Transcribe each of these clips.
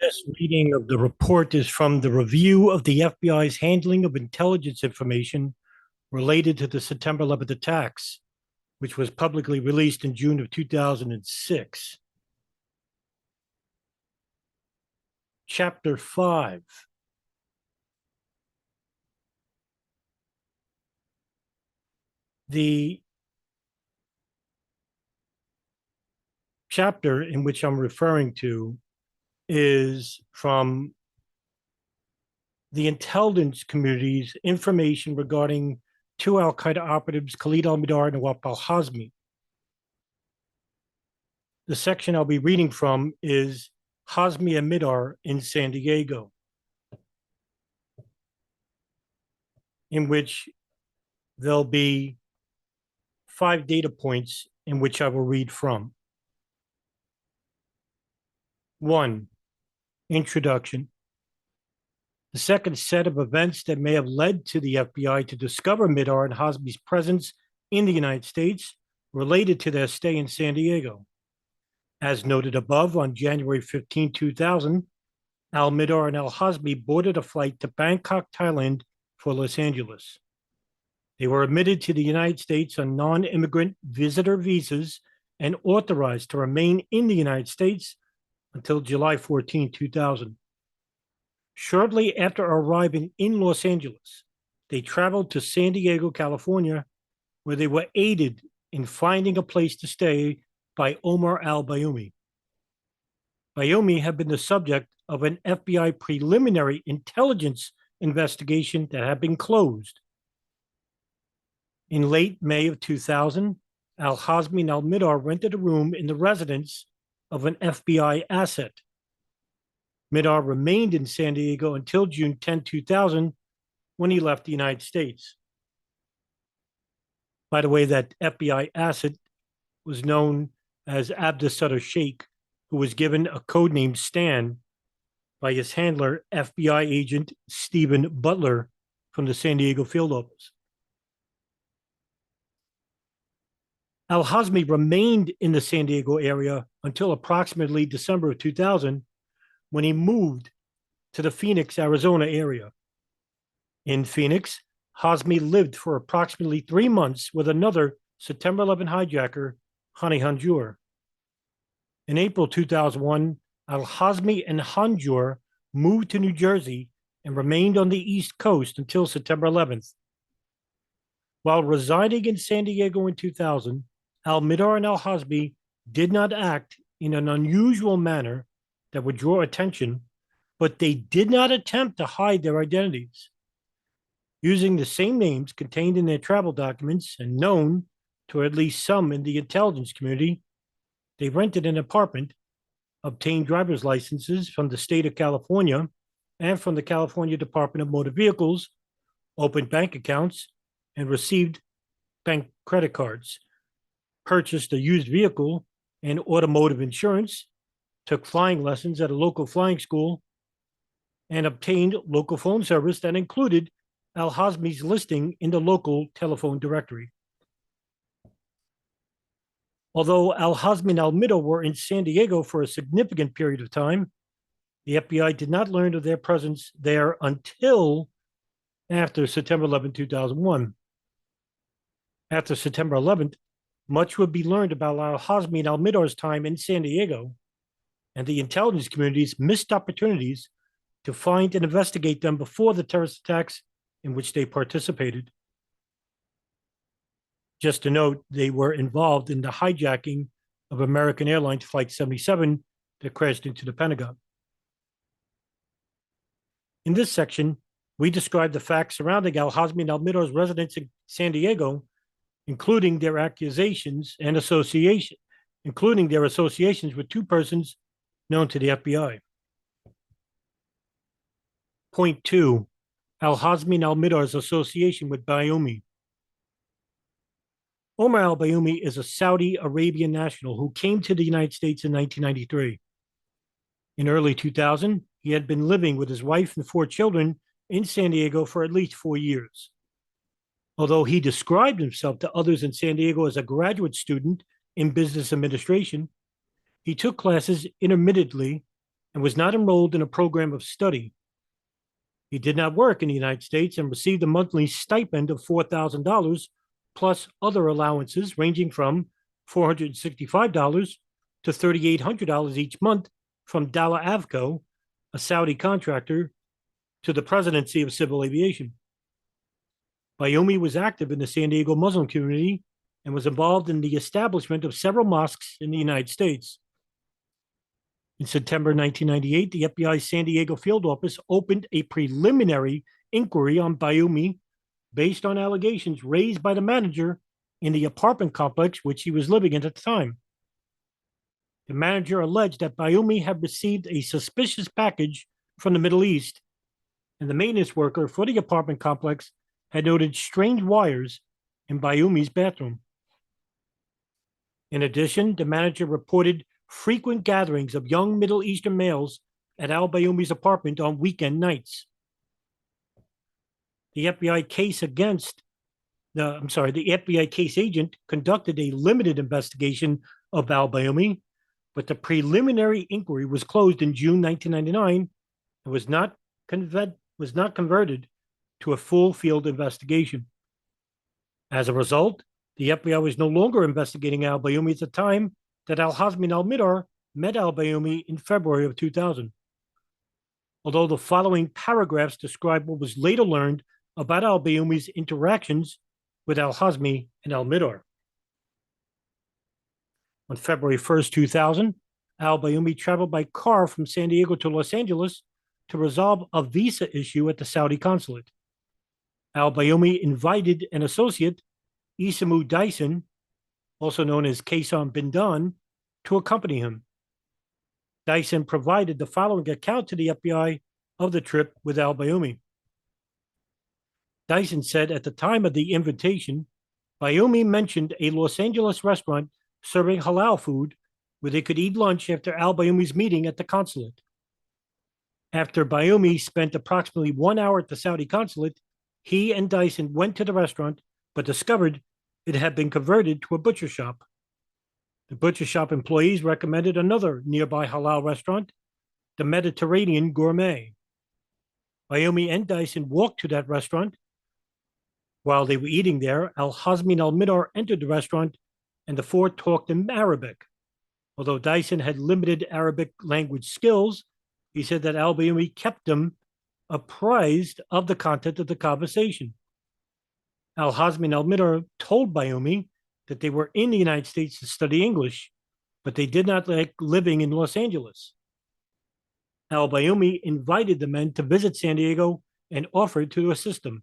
This reading of the report is from the review of the FBI's handling of intelligence information related to the September 11th attacks, which was publicly released in June of 2006. Chapter 5. The chapter in which I'm referring to is from the intelligence community's information regarding two Al Qaeda operatives, Khalid al-Mihdhar and Nawaf al-Hazmi. The section I'll be reading from is Hazmi and Mihdhar in San Diego, in which there'll be 5 data points in which I will read from. 1. Introduction. The second set of events that may have led to the FBI to discover Mihdhar and Hazmi's presence in the United States related to their stay in San Diego. As noted above, on January 15, 2000, al-Mihdhar and al-Hazmi boarded a flight to Bangkok, Thailand for Los Angeles. They were admitted to the United States on non-immigrant visitor visas and authorized to remain in the United States until July 14, 2000. Shortly after arriving in Los Angeles, they traveled to San Diego, California, where they were aided in finding a place to stay by Omar al-Bayoumi. Bayoumi had been the subject of an FBI preliminary intelligence investigation that had been closed. In late May of 2000, al-Hazmi and al-Mihdhar rented a room in the residence of an FBI asset. Mihdhar remained in San Diego until June 10, 2000, when he left the United States. By the way, that FBI asset was known as Abdus Sheikh, who was given a codename Stan by his handler, FBI agent Stephen Butler from the San Diego field office. Al-Hazmi remained in the San Diego area until approximately December of 2000, when he moved to the Phoenix, Arizona area. In Phoenix, Hazmi lived for approximately 3 months with another September 11 hijacker, Hani Hanjour. In April 2001, al-Hazmi and Hanjour moved to New Jersey and remained on the East Coast until September 11th. While residing in San Diego in 2000, al-Mihdhar and al-Hazmi did not act in an unusual manner that would draw attention, but they did not attempt to hide their identities. Using the same names contained in their travel documents and known to at least some in the intelligence community, they rented an apartment, obtained driver's licenses from the state of California and from the California Department of Motor Vehicles, opened bank accounts, and received bank credit cards, purchased a used vehicle and automotive insurance, took flying lessons at a local flying school, and obtained local phone service that included al-Hazmi's listing in the local telephone directory. Although al-Hazmi and al-Mihdhar were in San Diego for a significant period of time, the FBI did not learn of their presence there until after September 11, 2001. After September 11th, much would be learned about al-Hazmi and al-Mihdhar's time in San Diego and the intelligence community's missed opportunities to find and investigate them before the terrorist attacks in which they participated. Just to note, they were involved in the hijacking of American Airlines Flight 77 that crashed into the Pentagon. In this section, we describe the facts surrounding al-Hazmi and al-Mihdhar's residence in San Diego, including their accusations and association, including their associations with 2 persons known to the FBI. Point 2, al-Hazmi and al-Mihdhar's association with Bayoumi. Omar al-Bayoumi is a Saudi Arabian national who came to the United States in 1993. In early 2000, he had been living with his wife and 4 children in San Diego for at least 4 years. Although he described himself to others in San Diego as a graduate student in business administration, he took classes intermittently and was not enrolled in a program of study. He did not work in the United States and received a monthly stipend of $4,000 plus other allowances ranging from $465 to $3,800 each month from Dalla Avco, a Saudi contractor, to the Presidency of Civil Aviation. Bayoumi was active in the San Diego Muslim community and was involved in the establishment of several mosques in the United States. In September 1998, the FBI's San Diego field office opened a preliminary inquiry on Bayoumi based on allegations raised by the manager in the apartment complex which he was living in at the time. The manager alleged that Bayoumi had received a suspicious package from the Middle East, and the maintenance worker for the apartment complex had noted strange wires in Bayoumi's bathroom. In addition, the manager reported frequent gatherings of young Middle Eastern males at al-Bayoumi's apartment on weekend nights. The FBI case agent conducted a limited investigation of al-Bayoumi, but the preliminary inquiry was closed in June 1999 and was not converted to a full field investigation. As a result, the FBI was no longer investigating al-Bayoumi at the time that al-Hazmi and al-Mihdhar met al-Bayoumi in February of 2000. Although the following paragraphs describe what was later learned about al-Bayoumi's interactions with al-Hazmi and al-Mihdhar. On February 1st, 2000, al-Bayoumi traveled by car from San Diego to Los Angeles to resolve a visa issue at the Saudi consulate. Al-Bayoumi invited an associate, Isamu Dyson, also known as Kaysan Bindan, to accompany him. Dyson provided the following account to the FBI of the trip with al-Bayoumi. Dyson said at the time of the invitation, Bayoumi mentioned a Los Angeles restaurant serving halal food where they could eat lunch after al-Bayoumi's meeting at the consulate. After Bayoumi spent approximately 1 hour at the Saudi consulate, he and Dyson went to the restaurant but discovered it had been converted to a butcher shop. The butcher shop employees recommended another nearby halal restaurant, the Mediterranean Gourmet. Bayoumi and Dyson walked to that restaurant. While they were eating there, al-Hazmi and al-Mihdhar entered the restaurant, and the four talked in Arabic. Although Dyson had limited Arabic language skills, he said that al-Bayoumi kept them apprised of the content of the conversation. Al-Hazmi and al-Mihdhar told Bayoumi that they were in the United States to study English, but they did not like living in Los Angeles. Al-Bayoumi invited the men to visit San Diego and offered to assist them.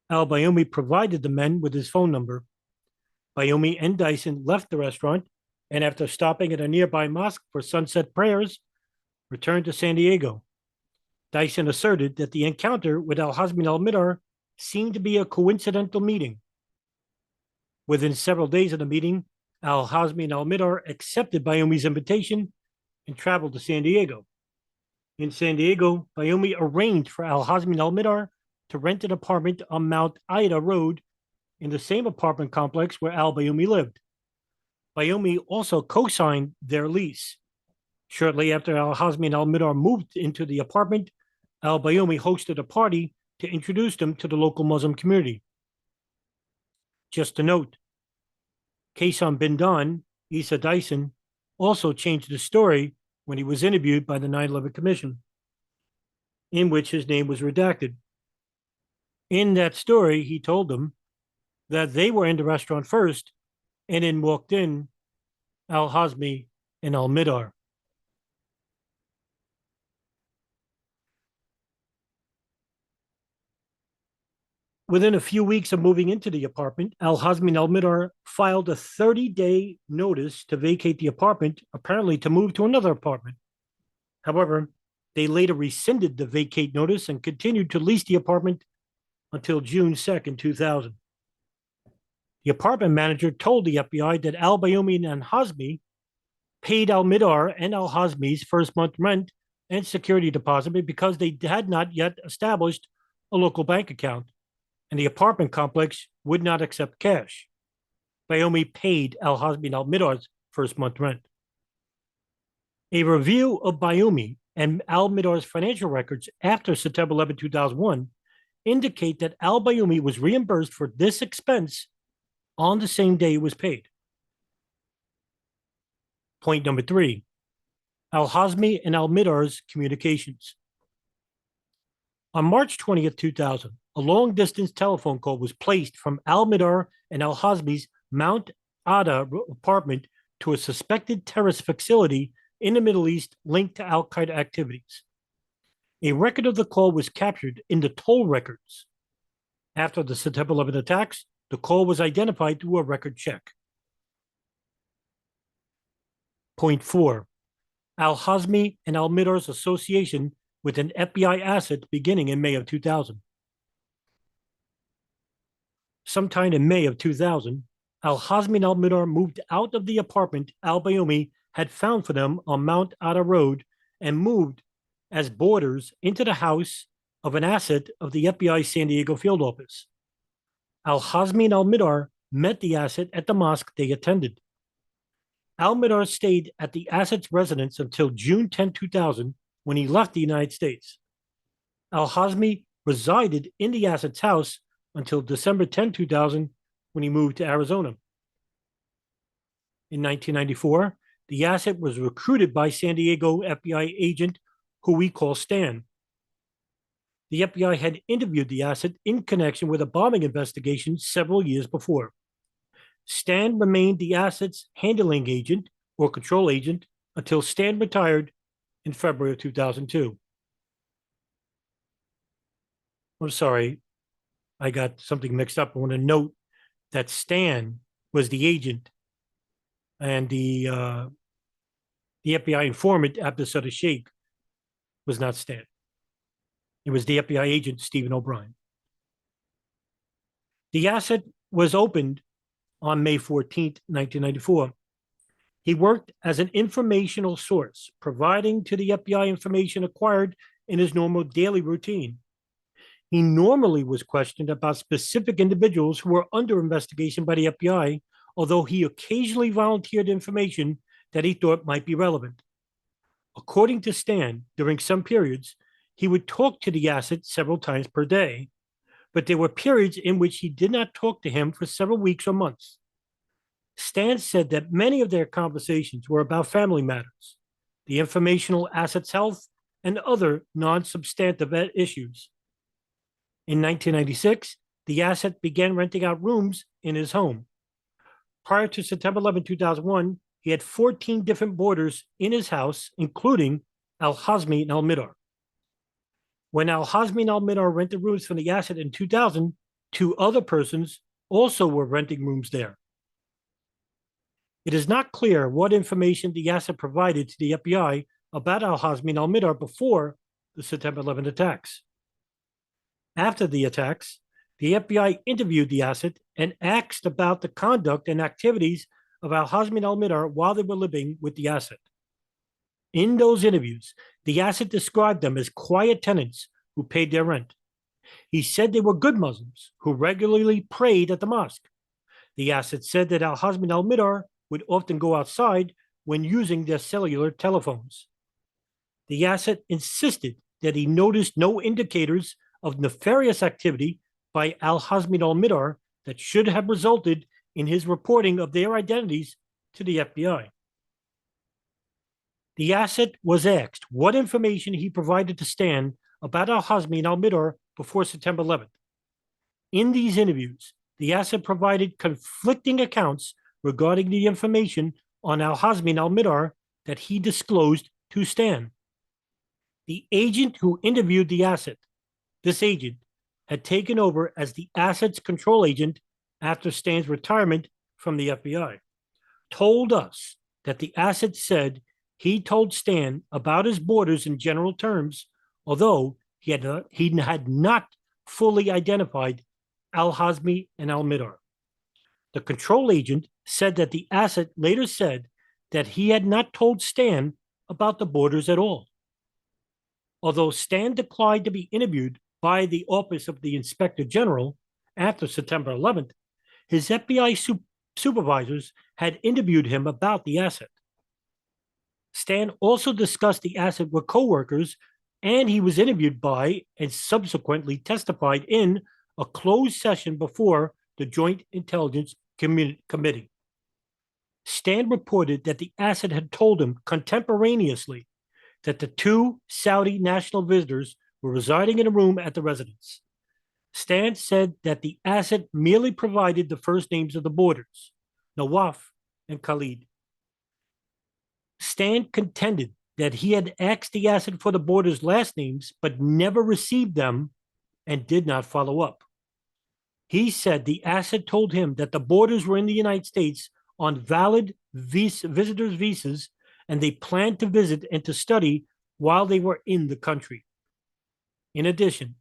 Al-Bayoumi provided the men with his phone number. Bayoumi and Dyson left the restaurant and, after stopping at a nearby mosque for sunset prayers, returned to San Diego. Dyson asserted that the encounter with al-Hazmi and al-Mihdhar seemed to be a coincidental meeting. Within several days of the meeting, al-Hazmi and al-Mihdhar accepted Bayoumi's invitation and traveled to San Diego. In San Diego, Bayoumi arranged for al-Hazmi and al-Mihdhar to rent an apartment on Mount Ida Road in the same apartment complex where al-Bayoumi lived. Bayoumi also co-signed their lease. Shortly after al-Hazmi and al-Mihdhar moved into the apartment, al-Bayoumi hosted a party to introduce them to the local Muslim community. Just to note, Kaysan Bindan, Issa Dyson, also changed the story when he was interviewed by the 9/11 Commission, in which his name was redacted. In that story, he told them that they were in the restaurant first, and then walked in al-Hazmi and al-Mihdhar. Within a few weeks of moving into the apartment, al-Hazmi and al-Mihdhar filed a 30-day notice to vacate the apartment, apparently to move to another apartment. However, they later rescinded the vacate notice and continued to lease the apartment until June 2nd, 2000. The apartment manager told the FBI that al-Bayoumi and al-Hazmi paid al-Mihdhar and al-Hazmi's first month rent and security deposit because they had not yet established a local bank account, and the apartment complex would not accept cash. Bayoumi paid al-Hazmi and al-Mihdhar's first month rent. A review of Bayoumi and al-Mihdhar's financial records after September 11, 2001 indicate that al-Bayoumi was reimbursed for this expense on the same day it was paid. Point number 3, al-Hazmi and al-Mihdhar's communications. On March 20th, 2000, a long-distance telephone call was placed from al-Mihdhar and al-Hazmi's Mount Ada apartment to a suspected terrorist facility in the Middle East linked to al-Qaeda activities. A record of the call was captured in the toll records. After the September 11 attacks, the call was identified through a record check. Point 4, al-Hazmi and al-Mihdhar's association with an FBI asset beginning in May of 2000. Sometime in May of 2000, al-Hazmi and al-Mihdhar moved out of the apartment al-Bayoumi had found for them on Mount Ada Road and moved as boarders into the house of an asset of the FBI San Diego field office. Al-Hazmi and al-Mihdhar met the asset at the mosque they attended. Al-Mihdhar stayed at the asset's residence until June 10, 2000, when he left the United States. Al-Hazmi resided in the asset's house until December 10, 2000, when he moved to Arizona. In 1994, the asset was recruited by San Diego FBI agent who we call Stan. The FBI had interviewed the asset in connection with a bombing investigation several years before. Stan remained the asset's handling agent or control agent until Stan retired in February of 2002. I'm sorry, I got something mixed up. I want to note that Stan was the agent and the FBI informant Abdulsadah Sheikh was not Stan. It was the FBI agent, Stephen O'Brien. The asset was opened on May 14th, 1994. He worked as an informational source, providing to the FBI information acquired in his normal daily routine. He normally was questioned about specific individuals who were under investigation by the FBI, although he occasionally volunteered information that he thought might be relevant. According to Stan, during some periods, he would talk to the asset several times per day, but there were periods in which he did not talk to him for several weeks or months. Stan said that many of their conversations were about family matters, the informational asset's health, and other non-substantive issues. In 1996, the asset began renting out rooms in his home. Prior to September 11, 2001, he had 14 different boarders in his house, including al-Hazmi and al-Mihdhar. When al-Hazmi and al-Mihdhar rented rooms from the asset in 2000, 2 other persons also were renting rooms there. It is not clear what information the asset provided to the FBI about al-Hazmi and al-Mihdhar before the September 11 attacks. After the attacks, the FBI interviewed the asset and asked about the conduct and activities of al-Hazmi and al-Mihdhar while they were living with the asset. In those interviews, the asset described them as quiet tenants who paid their rent. He said they were good Muslims who regularly prayed at the mosque. The asset said that al-Hazmi and al-Mihdhar would often go outside when using their cellular telephones. The asset insisted that he noticed no indicators of nefarious activity by al-Hazmi and al-Mihdhar that should have resulted in his reporting of their identities to the FBI. The asset was asked what information he provided to Stan about al-Hazmi and al-Mihdhar before September 11th. In these interviews, the asset provided conflicting accounts regarding the information on al-Hazmi and al-Mihdhar that he disclosed to Stan. The agent who interviewed the asset, this agent, had taken over as the asset's control agent after Stan's retirement from the FBI, told us that the asset said he told Stan about his boarders in general terms, although he had not fully identified al-Hazmi and al-Mihdhar. The control agent said that the asset later said that he had not told Stan about the boarders at all. Although Stan declined to be interviewed by the Office of the Inspector General after September 11th, his FBI supervisors had interviewed him about the asset. Stan also discussed the asset with coworkers, and he was interviewed by and subsequently testified in a closed session before the Joint Intelligence Committee. Stan reported that the asset had told him contemporaneously that the two Saudi national visitors were residing in a room at the residence. Stan said that the asset merely provided the first names of the boarders, Nawaf and Khalid. Stan contended that he had asked the asset for the boarders' last names, but never received them and did not follow up. He said the asset told him that the boarders were in the United States on valid visitors' visas and they planned to visit and to study while they were in the country. In addition,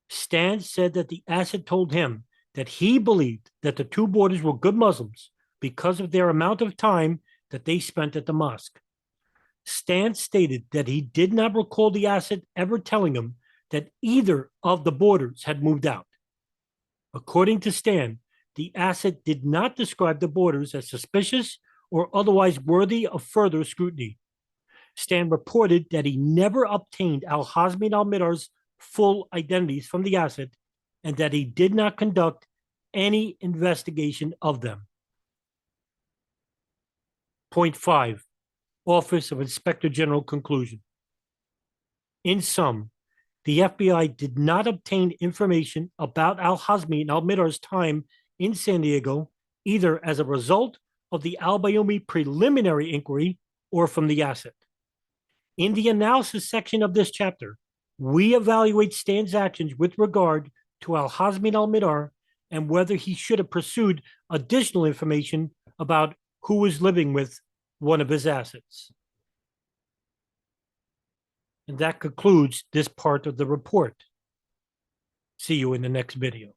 Stan said that the asset told him that he believed that the two boarders were good Muslims because of their amount of time that they spent at the mosque. Stan stated that he did not recall the asset ever telling him that either of the boarders had moved out. According to Stan, the asset did not describe the boarders as suspicious or otherwise worthy of further scrutiny. Stan reported that he never obtained al-Hazmi and al-Mihdhar's full identities from the asset and that he did not conduct any investigation of them. Point 5. Office of Inspector General conclusion. In sum, the FBI did not obtain information about al-Hazmi and al-Mihdhar's time in San Diego, either as a result of the al-Bayoumi preliminary inquiry or from the asset. In the analysis section of this chapter, we evaluate Stan's actions with regard to al-Hazmi and al-Mihdhar and whether he should have pursued additional information about who was living with one of his assets. And that concludes this part of the report. See you in the next video.